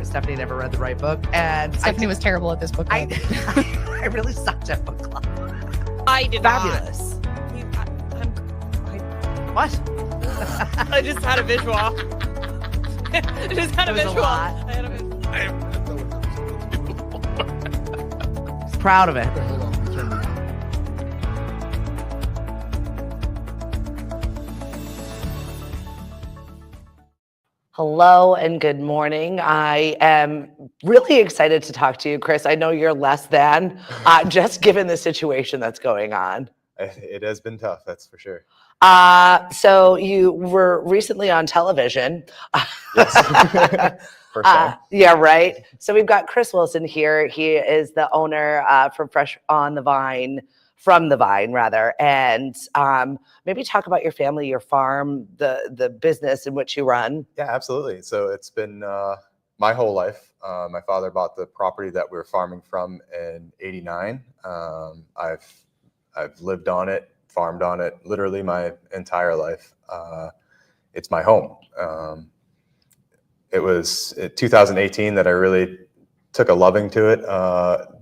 where Stephanie never read the right book. And Stephanie was terrible at this book club. I really sucked at book club. I did Fabulous. What? I just had a visual. I just had a It was a visual. lot. I had a visual. He's proud of it. Hello and good morning. I am really excited to talk to you, Chris. I know you're less than, just given the situation that's going on. It has been tough, that's for sure. So you were recently on television. Yes. First time. Yeah, right. So we've got Chris Wilson here. He is the owner from the Vine, rather. And maybe talk about your family, your farm, the business in which you run. Yeah, absolutely. So it's been my whole life. My father bought the property that we were farming from in '89. I've lived on it, farmed on it, literally my entire life. It's my home. It was in 2018 that I really took a loving to it.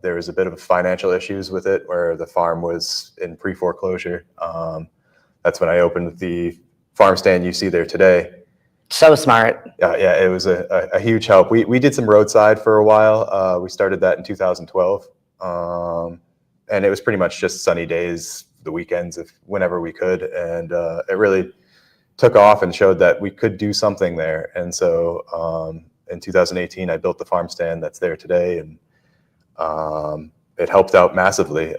There was a bit of financial issues with it where the farm was in pre-foreclosure. That's when I opened the farm stand you see there today. So smart. Yeah, it was a huge help. We did some roadside for a while. We started that in 2012. And it was pretty much just sunny days, the weekends, whenever we could. And it really took off and showed that we could do something there. And so in 2018, I built the farm stand that's there today, and it helped out massively.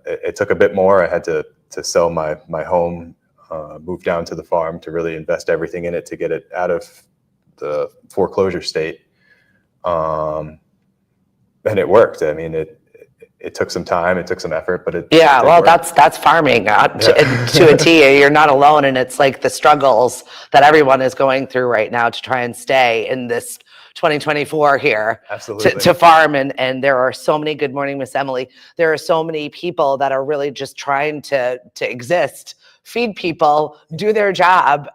It took a bit more. I had to sell my home, move down to the farm to really invest everything in it to get it out of the foreclosure state. And it worked. I mean, it took some time, it took some effort, but it well, work. that's farming to a T. You're not alone, and it's like the struggles that everyone is going through right now to try and stay in this 2024 here. Absolutely. To farm, and there are so many. Good morning, Miss Emily. There are so many people that are really just trying to exist, feed people, do their job.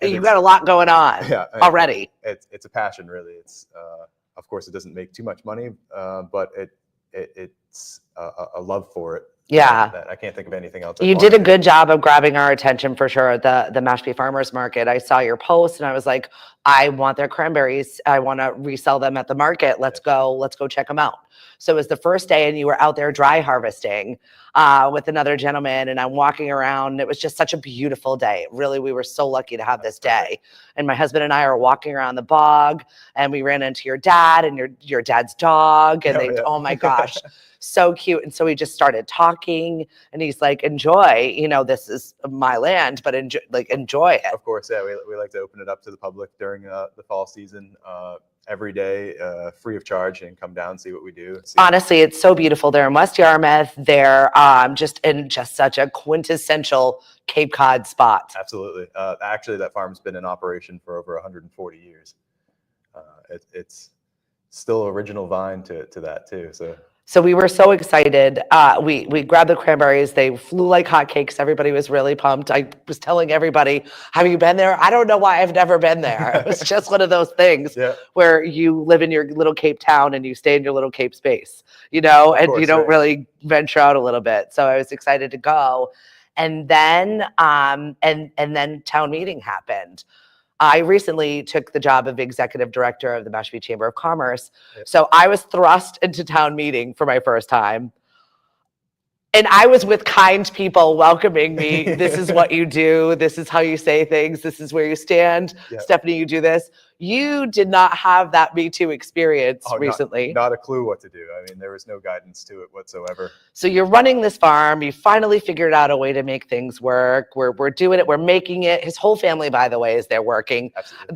You've got a lot going on already. It's a passion, really. It's of course it doesn't make too much money, but it's a love for it. Yeah. That I can't think of anything else. You did a good job of grabbing our attention for sure at the Mashpee Farmers Market. I saw your post and I was like, I want their cranberries. I want to resell them at the market. Let's go check them out. So it was the first day and you were out there dry harvesting with another gentleman, and I'm walking around. It was just such a beautiful day. Really, we were so lucky to have this day. And my husband and I are walking around the bog, and we ran into your dad and your dad's dog, and oh my gosh. So cute. And so we just started talking, and he's like, enjoy, this is my land, but enjoy it. Of course. Yeah. We like to open it up to the public during the fall season, every day, free of charge, and come down, see what we do. Honestly, it's so beautiful there in West Yarmouth. They're just in such a quintessential Cape Cod spot. Absolutely. Actually, that farm's been in operation for over 140 years. It's still original vine to that too. So we were so excited. We grabbed the cranberries. They flew like hotcakes. Everybody was really pumped. I was telling everybody, have you been there? I don't know why I've never been there. It was just one of those things where you live in your little Cape town and you stay in your little Cape space, and you don't really venture out a little bit. So I was excited to go. And then then town meeting happened. I recently took the job of executive director of the Mashpee Chamber of Commerce. So I was thrust into town meeting for my first time. And I was with kind people welcoming me. This is what you do. This is how you say things. This is where you stand. Stephanie, you do this. You did not have that Me Too experience recently. Not a clue what to do. I mean, there was no guidance to it whatsoever. So you're running this farm. You finally figured out a way to make things work. We're doing it. We're making it. His whole family, by the way, is there working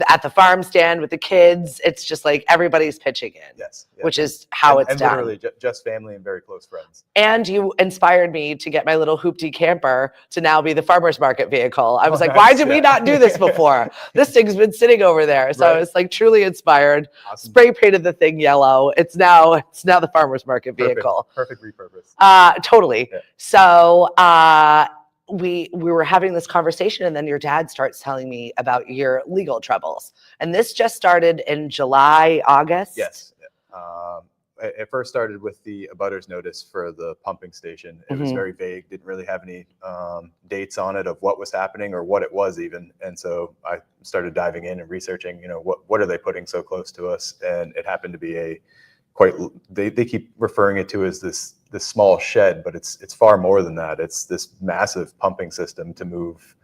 at the farm stand with the kids. It's just like everybody's pitching in, which is how it's done. Literally just family and very close friends. And you inspired me to get my little hoopty camper to now be the farmer's market vehicle. I was like, why did we not do this before? This thing's been sitting over there. So I was like truly inspired. Awesome. Spray painted the thing yellow. It's now the farmer's market vehicle. Perfect repurpose. Totally. Yeah. So we were having this conversation, and then your dad starts telling me about your legal troubles. And this just started in July, August? Yes. It first started with the abutters notice for the pumping station. It was very vague, didn't really have any dates on it of what was happening or what it was even. And so I started diving in and researching, what are they putting so close to us? And it happened to be they keep referring it to as this small shed, but it's far more than that. It's this massive pumping system to move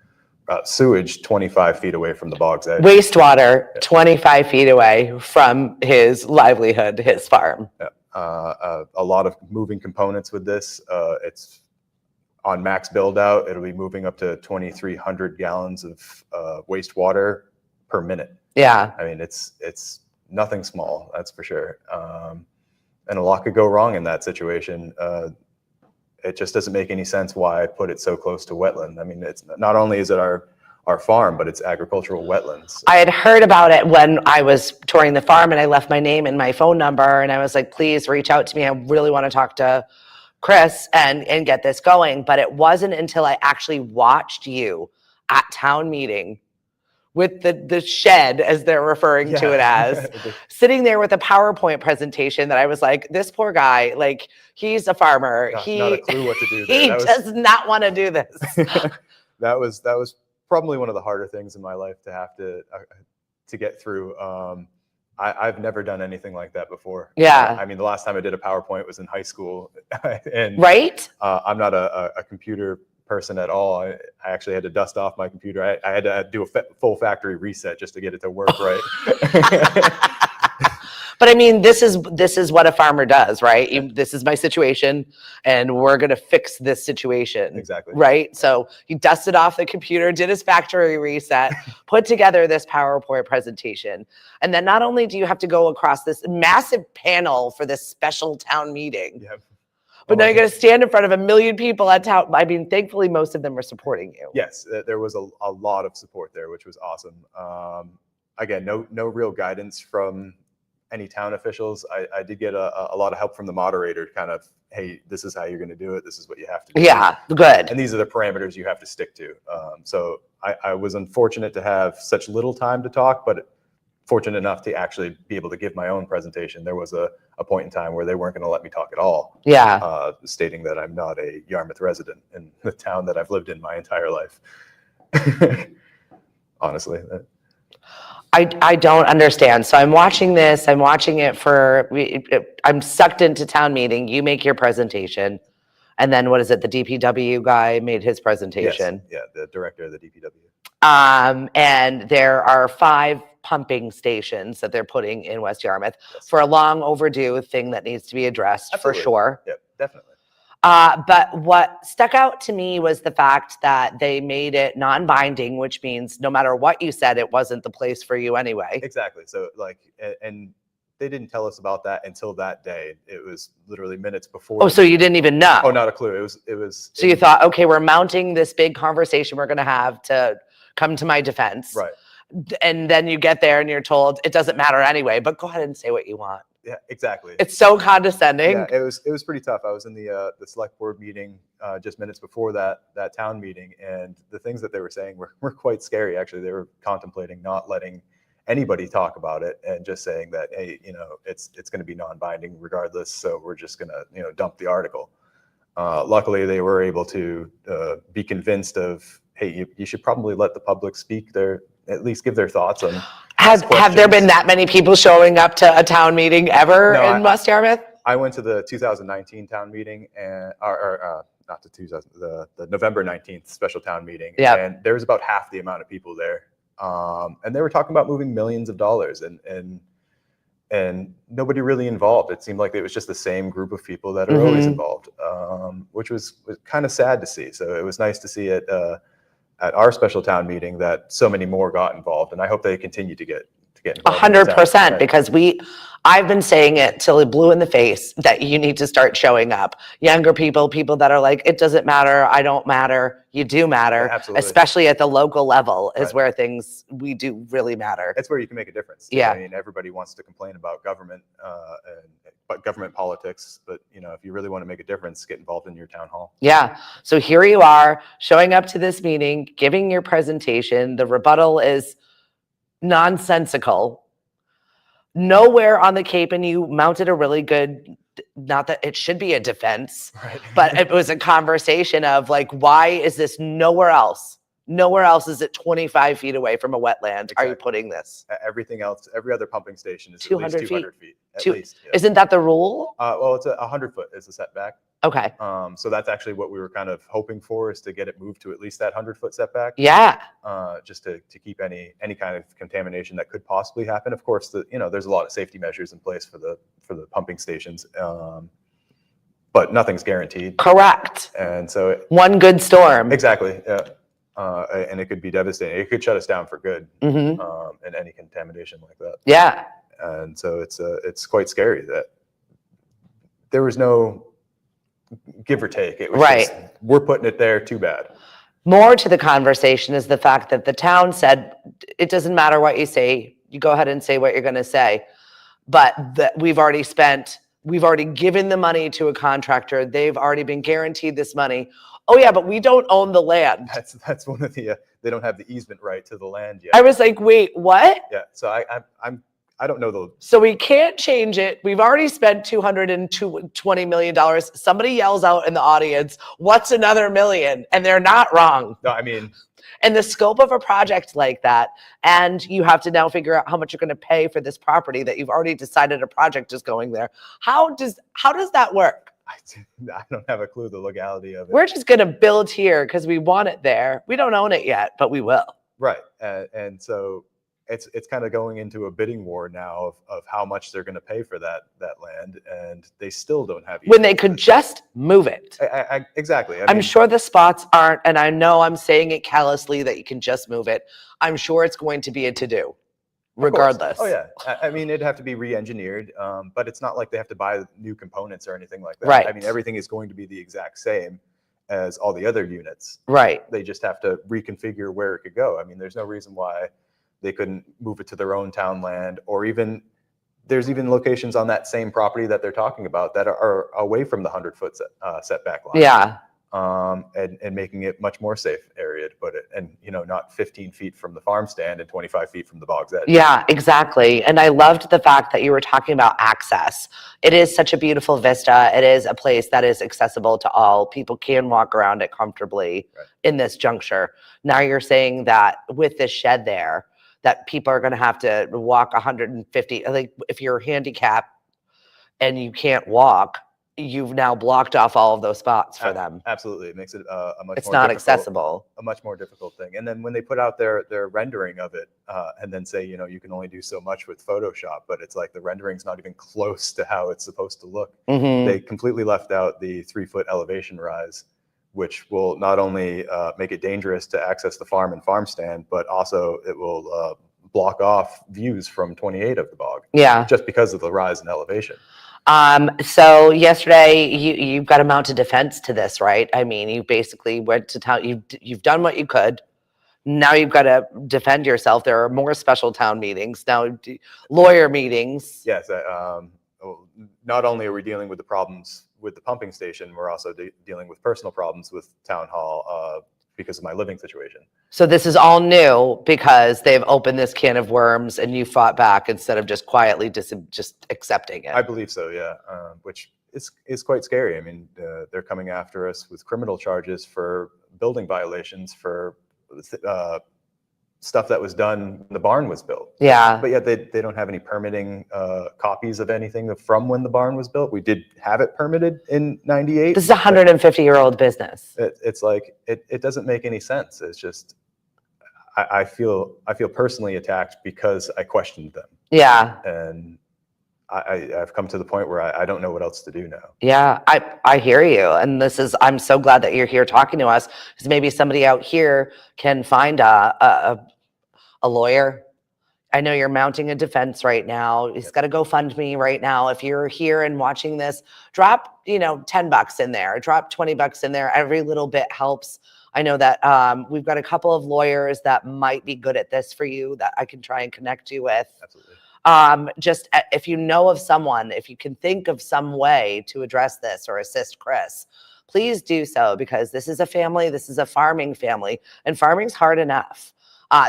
sewage 25 feet away from the bog's edge. Wastewater 25 feet away from his livelihood, his farm. A lot of moving components with this. It's on max build out. It'll be moving up to 2,300 gallons of wastewater per minute. Yeah. I mean, it's nothing small, that's for sure. And a lot could go wrong in that situation. It just doesn't make any sense why I put it so close to wetland. I mean, it's not only is it our farm, but it's agricultural wetlands. I had heard about it when I was touring the farm, and I left my name and my phone number, and I was like, please reach out to me. I really want to talk to Chris and get this going. But it wasn't until I actually watched you at town meeting with the shed, as they're referring to it as, sitting there with a PowerPoint presentation, that I was like, this poor guy, like, he's a farmer. Not a clue what to do there. He does not want to do this. That was probably one of the harder things in my life to have to get through. I've never done anything like that before. Yeah. I mean, the last time I did a PowerPoint was in high school. And right? I'm not a computer person at all. I actually had to dust off my computer. I had to do a full factory reset just to get it to work right. But I mean, this is what a farmer does, right? This is my situation, and we're going to fix this situation. Exactly. Right? So he dusted off the computer, did his factory reset, put together this PowerPoint presentation. And then not only do you have to go across this massive panel for this special town meeting, but now you're going to stand in front of 1 million people at town. I mean, thankfully, most of them are supporting you. Yes, there was a lot of support there, which was awesome. Again, no real guidance from any town officials. I did get a lot of help from the moderator, kind of, hey, this is how you're going to do it. This is what you have to do. Yeah, good. And these are the parameters you have to stick to. So I was unfortunate to have such little time to talk, but fortunate enough to actually be able to give my own presentation. There was a point in time where they weren't going to let me talk at all. Yeah. Stating that I'm not a Yarmouth resident in the town that I've lived in my entire life. Honestly. I don't understand. So I'm watching this. I'm watching it I'm sucked into town meeting. You make your presentation. And then what is it? The DPW guy made his presentation. Yes. Yeah, the director of the DPW. And there are 5 pumping stations that they're putting in West Yarmouth for a long overdue thing that needs to be addressed. Absolutely. For sure. Yep, definitely. But what stuck out to me was the fact that they made it non-binding, which means no matter what you said, it wasn't the place for you anyway. Exactly. So and they didn't tell us about that until that day. It was literally minutes before. Oh, so you didn't even know? Oh, not a clue. It was. So you thought, okay, we're mounting this big conversation we're going to have to come to my defense. Right. And then you get there and you're told it doesn't matter anyway, but go ahead and say what you want. Yeah, exactly. It's so condescending. Yeah, it was pretty tough. I was in the select board meeting just minutes before that town meeting, and the things that they were saying were quite scary. Actually, they were contemplating not letting anybody talk about it and just saying that, hey, it's going to be non-binding regardless. So we're just going to dump the article. Luckily, they were able to be convinced of, hey, you should probably let the public speak at least give their thoughts on. Have there been that many people showing up to a town meeting ever in West Yarmouth? I went to the 2019 town meeting and not the November 19th special town meeting. Yeah. And there was about half the amount of people there. And they were talking about moving millions of dollars and nobody really involved. It seemed like it was just the same group of people that are always involved, which was kind of sad to see. So it was nice to see it at our special town meeting that so many more got involved, and I hope they continue to get involved. 100%, because I've been saying it till it blew in the face that you need to start showing up. Younger people, people that are like, it doesn't matter, I don't matter, you do matter. Yeah, absolutely. Especially at the local level is Right. where things we do really matter. That's where you can make a difference. Yeah. I mean, everybody wants to complain about government, but government politics. But if you really want to make a difference, get involved in your town hall. Yeah. So here you are showing up to this meeting, giving your presentation. The rebuttal is nonsensical. Nowhere on the Cape, and you mounted a really good, not that it should be a defense, Right. but it was a conversation of like, why is this nowhere else? Nowhere else is it 25 feet away from a wetland. Are you Exactly. putting this? Everything else, every other pumping station is 200 at least 200 feet. At Two- least. Yeah. Isn't that the rule? Well, it's 100 foot is the setback. Okay. So that's actually what we were kind of hoping for, is to get it moved to at least that 100-foot setback. Yeah. Just to keep any kind of contamination that could possibly happen. Of course, there's a lot of safety measures in place for the pumping stations, but nothing's guaranteed. Correct. And so One good storm. exactly, yeah. And it could be devastating. It could shut us down for good. Hmm. In any contamination like that. Yeah. And so it's quite scary that there was no give or take. It was Right. just, we're putting it there, too bad. More to the conversation is the fact that the town said, it doesn't matter what you say, you go ahead and say what you're going to say. But that we've already given the money to a contractor. They've already been guaranteed this money. Oh yeah, but we don't own the land. That's one of the they don't have the easement right to the land yet. I was like, wait, what? Yeah, so I don't know the So we can't change it. We've already spent $220 million. Somebody yells out in the audience, what's another million? And they're not wrong. no, I mean, And the scope of a project like that, and you have to now figure out how much you're going to pay for this property that you've already decided a project is going there. How does that work? I don't have a clue the legality of it. We're just going to build here because we want it there. We don't own it yet, but we will. Right, and so it's kind of going into a bidding war now of how much they're going to pay for that land, and they still don't have. When they could just move it. Exactly. I'm sure the spots aren't, and I know I'm saying it callously that you can just move it. I'm sure it's going to be a to-do, regardless. Oh yeah, I mean, it'd have to be re-engineered, but it's not like they have to buy new components or anything like that. Right. I mean, everything is going to be the exact same as all the other units. Right. They just have to reconfigure where it could go. I mean, there's no reason why they couldn't move it to their own town land, or there's even locations on that same property that they're talking about that are away from the 100-foot setback line. Yeah. And making it much more safe area to put it, and not 15 feet from the farm stand and 25 feet from the bog's edge. Yeah, exactly. And I loved the fact that you were talking about access. It is such a beautiful vista. It is a place that is accessible to all. People can walk around it comfortably in this juncture. Now you're saying that with this shed there, that people are going to have to walk 150. Like if you're handicapped and you can't walk, you've now blocked off all of those spots for them. Absolutely, it makes it a much. It's more not difficult, accessible. A much more difficult thing. And then when they put out their rendering of it, and then say you can only do so much with Photoshop, but it's like the rendering's not even close to how it's supposed to look. Mm-hmm. They completely left out the 3-foot elevation rise, which will not only make it dangerous to access the farm and farm stand, but also it will block off views from 28 of the bog. Yeah. Just because of the rise in elevation. So yesterday you've got to mount a defense to this, right? I mean, you basically went to town. You've done what you could. Now you've got to defend yourself. There are more special town meetings now, lawyer meetings. Yes. Not only are we dealing with the problems with the pumping station, we're also dealing with personal problems with town hall because of my living situation. So this is all new because they've opened this can of worms and you fought back instead of just quietly just accepting it. I believe so, yeah, which is quite scary. I mean, they're coming after us with criminal charges for building violations for stuff that was done when the barn was built. Yeah. But yet they don't have any permitting copies of anything from when the barn was built. We did have it permitted in '98. This is a 150-year-old business. It's like, it doesn't make any sense. It's just, I feel personally attacked because I questioned them. Yeah. And I've come to the point where I don't know what else to do now. Yeah, I hear you. And I'm so glad that you're here talking to us, because maybe somebody out here can find a lawyer, I know you're mounting a defense right now. He's got to GoFundMe right now. If you're here and watching this, drop, $10 in there, drop $20 in there. Every little bit helps. I know that we've got a couple of lawyers that might be good at this for you that I can try and connect you with. Absolutely. Just if you know of someone, if you can think of some way to address this or assist Chris, please do so, because this is a family. This is a farming family, and farming's hard enough.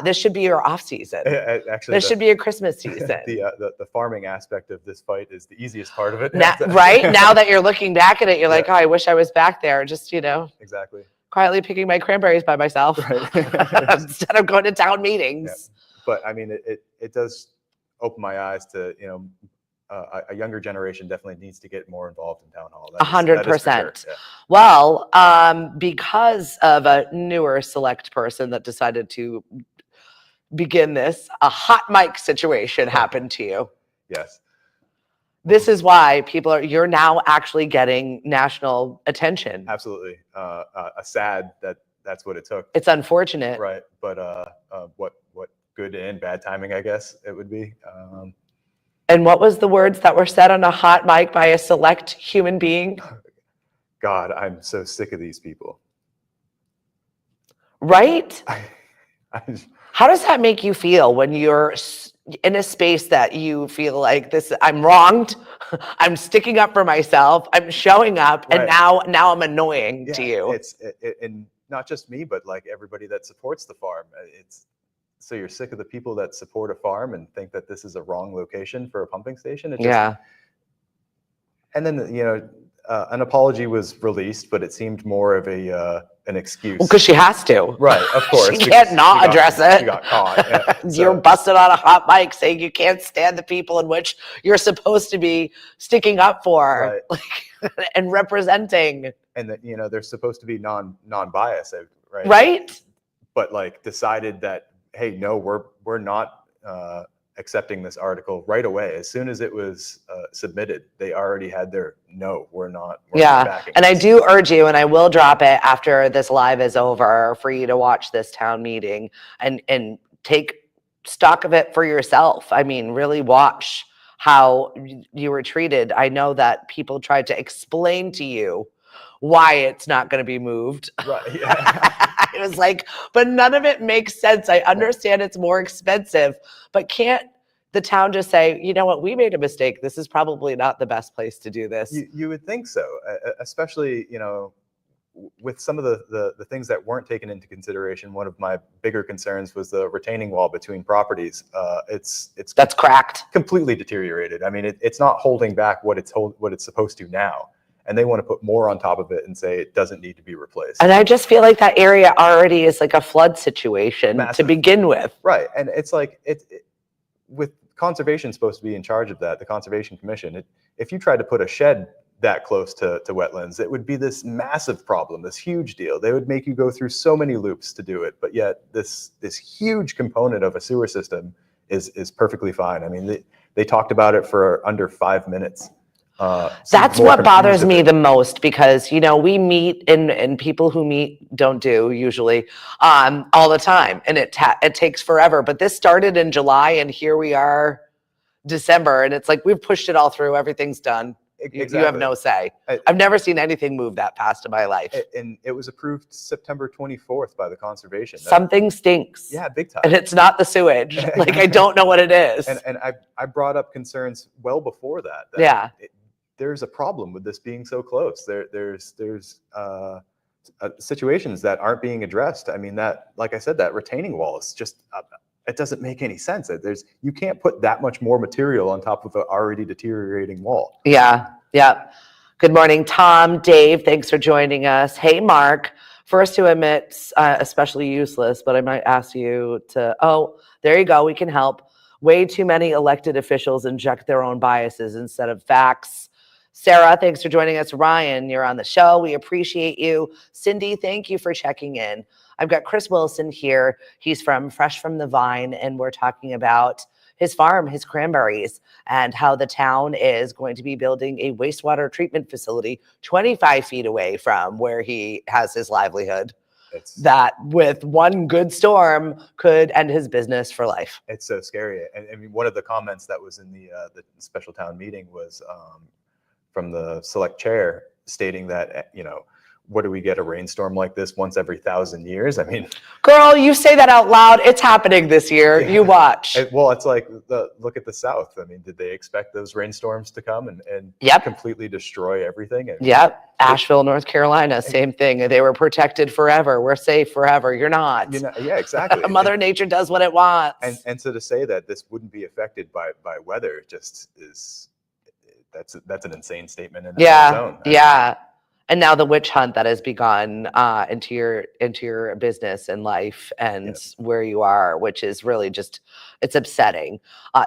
This should be your off season. Actually, this should be a Christmas season. The farming aspect of this fight is the easiest part of it. Right? Now that you're looking back at it, you're like, oh, I wish I was back there, just, exactly, quietly picking my cranberries by myself instead of going to town meetings. Yeah. But I mean, it does open my eyes to, a younger generation definitely needs to get more involved in town hall. 100%. Sure. Yeah. Well, because of a newer select person that decided to begin this, a hot mic situation happened to you. Yes. This is why you're now actually getting national attention. Absolutely. Sad that's what it took. It's unfortunate. Right. But what good and bad timing, I guess it would be. And what was the words that were said on a hot mic by a select human being? God, I'm so sick of these people. Right? How does that make you feel when you're in a space that you feel like this? I'm wronged. I'm sticking up for myself. I'm showing up, right. And now I'm annoying to you. And not just me, but like everybody that supports the farm. So you're sick of the people that support a farm and think that this is a wrong location for a pumping station. Yeah. And then an apology was released, but it seemed more of an excuse. Well, because she has to. Right, of course. She can't not address it. She got caught. Yeah, You're busted on a hot mic saying you can't stand the people in which you're supposed to be sticking up for, right. And representing. And that they're supposed to be non-biased, right? Right. But decided that, hey, no, we're not accepting this article right away. As soon as it was submitted, they already had their no, we're not backing and this. I do urge you, and I will drop it after this live is over, for you to watch this town meeting and take stock of it for yourself. I mean, really watch how you were treated. I know that people tried to explain to you why it's not going to be moved. Right. Yeah. It was like, but none of it makes sense. I understand it's more expensive, but can't the town just say, you know what, we made a mistake. This is probably not the best place to do this. You would think so, especially, with some of the things that weren't taken into consideration. One of my bigger concerns was the retaining wall between properties. That's cracked. Completely deteriorated. I mean, it's not holding back what it's supposed to now. And they want to put more on top of it and say it doesn't need to be replaced. And I just feel like that area already is like a flood situation. Massive. To begin with. Right. And it's like, with conservation supposed to be in charge of that, the Conservation Commission, if you tried to put a shed that close to wetlands, it would be this massive problem, this huge deal. They would make you go through so many loops to do it. But yet this huge component of a sewer system is perfectly fine. I mean, they talked about it for under 5 minutes. That's what bothers me the most, because we meet and people who meet don't do usually all the time, and it takes forever. But this started in July, and here we are, December, and it's like we've pushed it all through. Everything's done. Exactly. You have no say. I've never seen anything move that fast in my life. And it was approved September 24th by the conservation. Something stinks. Yeah, big time. And it's not the sewage. Like, I don't know what it is. And I brought up concerns well before that. Yeah. There's a problem with this being so close. There's situations that aren't being addressed. I mean, that, like I said, that retaining wall is just, it doesn't make any sense. You can't put that much more material on top of an already deteriorating wall. Yeah. Good morning, Tom, Dave, thanks for joining us. Hey, Mark, first to admit, especially useless, but I might ask you to, there you go, we can help. Way too many elected officials inject their own biases instead of facts. Sarah, thanks for joining us. Ryan, you're on the show. We appreciate you. Cindy, thank you for checking in. I've got Chris Wilson here. He's from Fresh from the Vine, and we're talking about his farm, his Cranberries, and how the town is going to be building a wastewater treatment facility 25 feet away from where he has his livelihood. that with one good storm could end his business for life. It's so scary. And I mean, one of the comments that was in the special town meeting was from the select chair stating that, what do we get, a rainstorm like this once every 1,000 years? I mean, girl, you say that out loud. It's happening this year. You watch. Well, it's like, look at the South. I mean, did they expect those rainstorms to come and completely destroy everything? And Asheville, North Carolina, same thing. They were protected forever. We're safe forever. You're not. Yeah, exactly. Mother Nature does what it wants. And so to say that this wouldn't be affected by weather just is, that's an insane statement in its own. Yeah. And now the witch hunt that has begun into your business and life and where you are, which is really just, it's upsetting.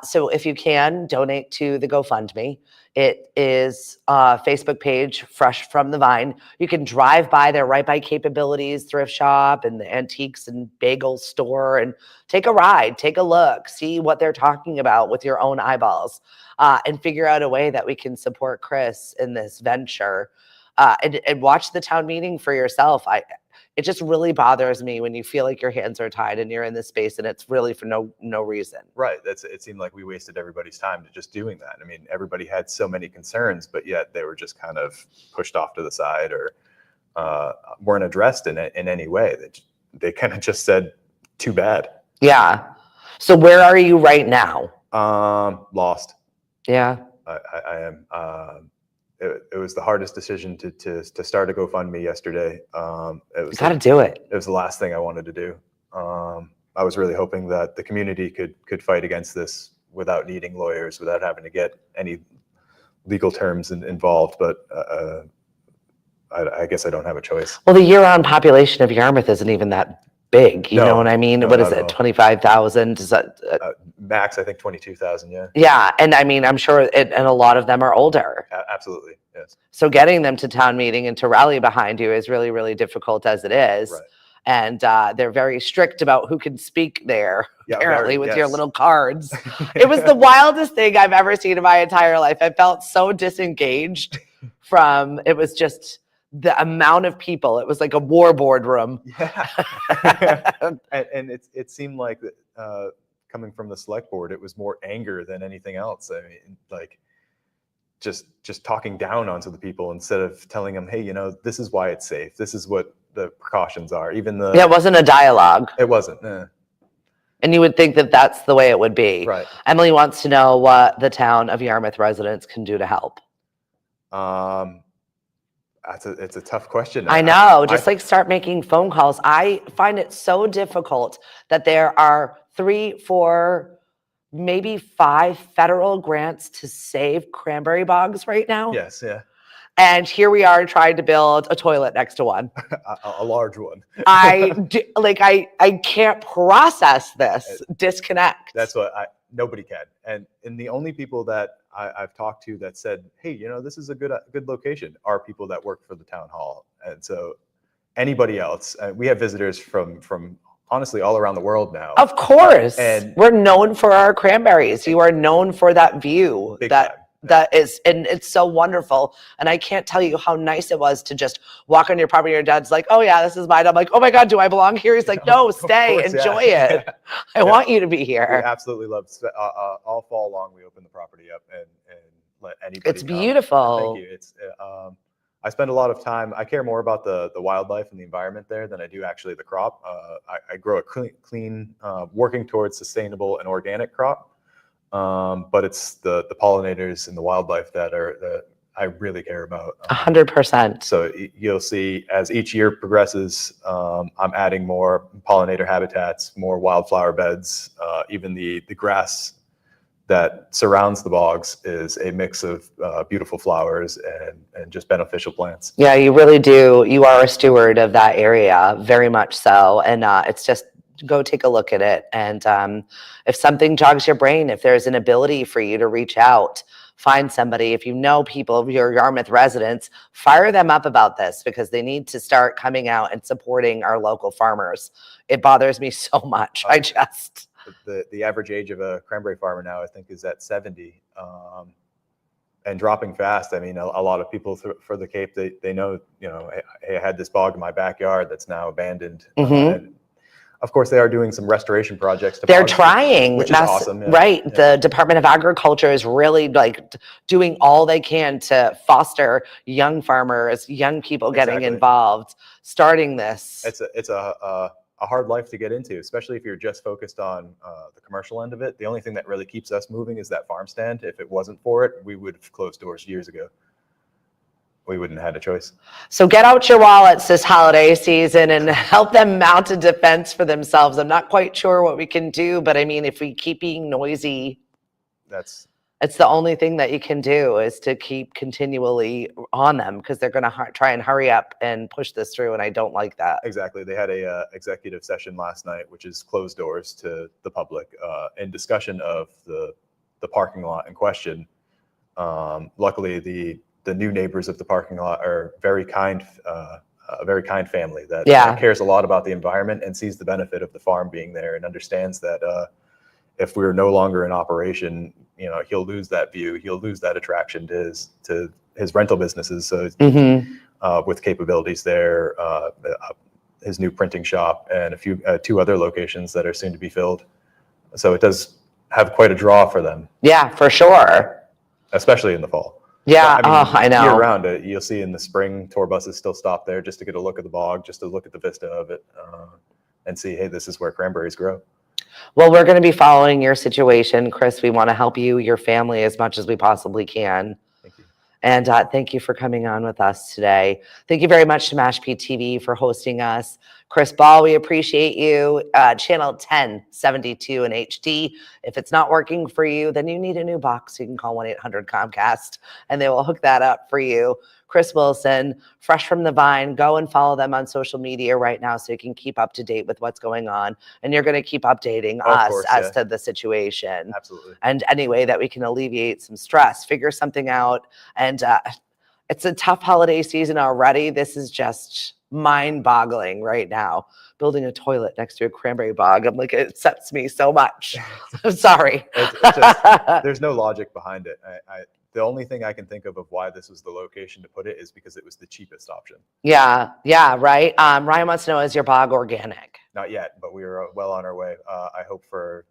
So if you can, donate to the GoFundMe. It is a Facebook page, Fresh from the Vine. You can drive by there, right by Capabilities Thrift Shop and the Antiques and Bagel Store, and take a ride, take a look, see what they're talking about with your own eyeballs, and figure out a way that we can support Chris in this venture. And watch the town meeting for yourself. It just really bothers me when you feel like your hands are tied and you're in this space and it's really for no reason. Right. It seemed like we wasted everybody's time to just doing that. I mean, everybody had so many concerns, but yet they were just kind of pushed off to the side or weren't addressed in any way. They kind of just said, too bad. Yeah. So where are you right now? Lost. Yeah. I am. It was the hardest decision to start a GoFundMe yesterday. It was got to do it. It was the last thing I wanted to do. I was really hoping that the community could fight against this without needing lawyers, without having to get any legal terms involved. But I guess I don't have a choice. Well, the year-round population of Yarmouth isn't even that big. You know what I mean? What is it? 25,000? Is that max? I think 22,000. Yeah. Yeah, and I mean, I'm sure and a lot of them are older. Absolutely, yes. So getting them to town meeting and to rally behind you is really, really difficult as it is. Right. And they're very strict about who can speak there, apparently, with your little cards. It was the wildest thing I've ever seen in my entire life. I felt so disengaged from, it was just the amount of people. It was like a war boardroom. Yeah. and it seemed like coming from the select board, it was more anger than anything else. I mean, like just talking down onto the people instead of telling them, hey, this is why it's safe. This is what the precautions are. Even it wasn't a dialogue. It wasn't. And you would think that that's the way it would be. Right. Emily wants to know what the town of Yarmouth residents can do to help. It's a tough question. I know. Start making phone calls. I find it so difficult that there are 3, 4, maybe 5 federal grants to save cranberry bogs right now. Yes. Yeah. And here we are trying to build a toilet next to one. a large one. I can't process this disconnect. That's what nobody can. And the only people that I've talked to that said, hey, this is a good location are people that work for the town hall. And so anybody else, we have visitors from honestly all around the world now. Of course. And we're known for our cranberries. You are known for that view. That is, and it's so wonderful. And I can't tell you how nice it was to just walk on your property. Your dad's like, oh yeah, this is mine. I'm like, oh my God, do I belong here? He's like, no, stay, enjoy it. I want you to be here. We absolutely love all fall long. We open the property up and let anybody It's beautiful. Thank you. It's I spend a lot of time. I care more about the wildlife and the environment there than I do actually the crop. I grow a clean, working towards sustainable and organic crop. But it's the pollinators and the wildlife that I really care about. 100%. So you'll see as each year progresses, I'm adding more pollinator habitats, more wildflower beds. Even the grass that surrounds the bogs is a mix of beautiful flowers and just beneficial plants. Yeah, you really do. You are a steward of that area, very much so. And it's just, go take a look at it. And if something jogs your brain, if there's an ability for you to reach out, find somebody. If you know people, your Yarmouth residents, fire them up about this because they need to start coming out and supporting our local farmers. It bothers me so much. The average age of a cranberry farmer now, I think, is at 70. and dropping fast. I mean, a lot of people for the Cape, they know, hey, I had this bog in my backyard that's now abandoned. And of course, they are doing some restoration projects. They're trying, which is awesome. Yeah. Right. Yeah. The Department of Agriculture is really like doing all they can to foster young farmers, young people getting involved, starting this. It's a hard life to get into, especially if you're just focused on the commercial end of it. The only thing that really keeps us moving is that farm stand. If it wasn't for it, we would have closed doors years ago. We wouldn't have had a choice. So get out your wallets this holiday season and help them mount a defense for themselves. I'm not quite sure what we can do, but I mean, if we keep being noisy, it's the only thing that you can do is to keep continually on them, because they're going to try and hurry up and push this through, and I don't like that. Exactly. They had a executive session last night, which is closed doors to the public, in discussion of the parking lot in question. Luckily, the new neighbors of the parking lot are a very kind family that cares a lot about the environment and sees the benefit of the farm being there, and understands that if we're no longer in operation, he'll lose that view, he'll lose that attraction to his rental businesses. So with capabilities there, his new printing shop, and two other locations that are soon to be filled. So it does have quite a draw for them. Yeah, for sure. Especially in the fall. Yeah, I know. Year round, you'll see in the spring, tour buses still stop there just to get a look at the bog, just to look at the vista of it, and see, hey, this is where cranberries grow. Well, we're going to be following your situation, Chris. We want to help you, your family, as much as we possibly can. Thank you. And thank you for coming on with us today. Thank you very much to Mashpee TV for hosting us. Chris Ball, we appreciate you. Channel 1072 in HD. If it's not working for you, then you need a new box. You can call 1-800-COMCAST, and they will hook that up for you. Chris Wilson, Fresh from the Vine. Go and follow them on social media right now so you can keep up to date with what's going on. And you're going to keep updating us as to the situation. Absolutely. And any way that we can alleviate some stress, figure something out. And it's a tough holiday season already. This is just mind-boggling right now. Building a toilet next to a cranberry bog, I'm like, it upsets me so much. I'm sorry. There's no logic behind it. The only thing I can think of why this was the location to put it is because it was the cheapest option. Yeah, right. Ryan wants to know, is your bog organic? Not yet, but we are well on our way. I hope for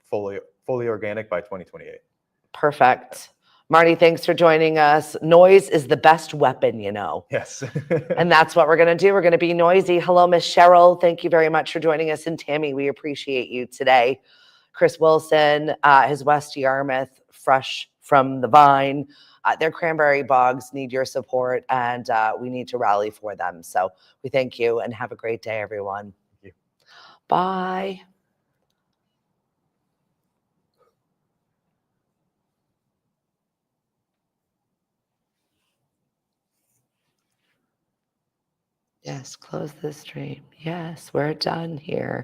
fully organic by 2028. Perfect. Marty, thanks for joining us. Noise is the best weapon, Yes. And that's what we're going to do. We're going to be noisy. Hello, Miss Cheryl. Thank you very much for joining us. And Tammy, we appreciate you today. Chris Wilson, his West Yarmouth, Fresh from the Vine. Their cranberry bogs need your support, and we need to rally for them. So we thank you, and have a great day, everyone. Thank you. Bye. Yes, close the stream. Yes, we're done here.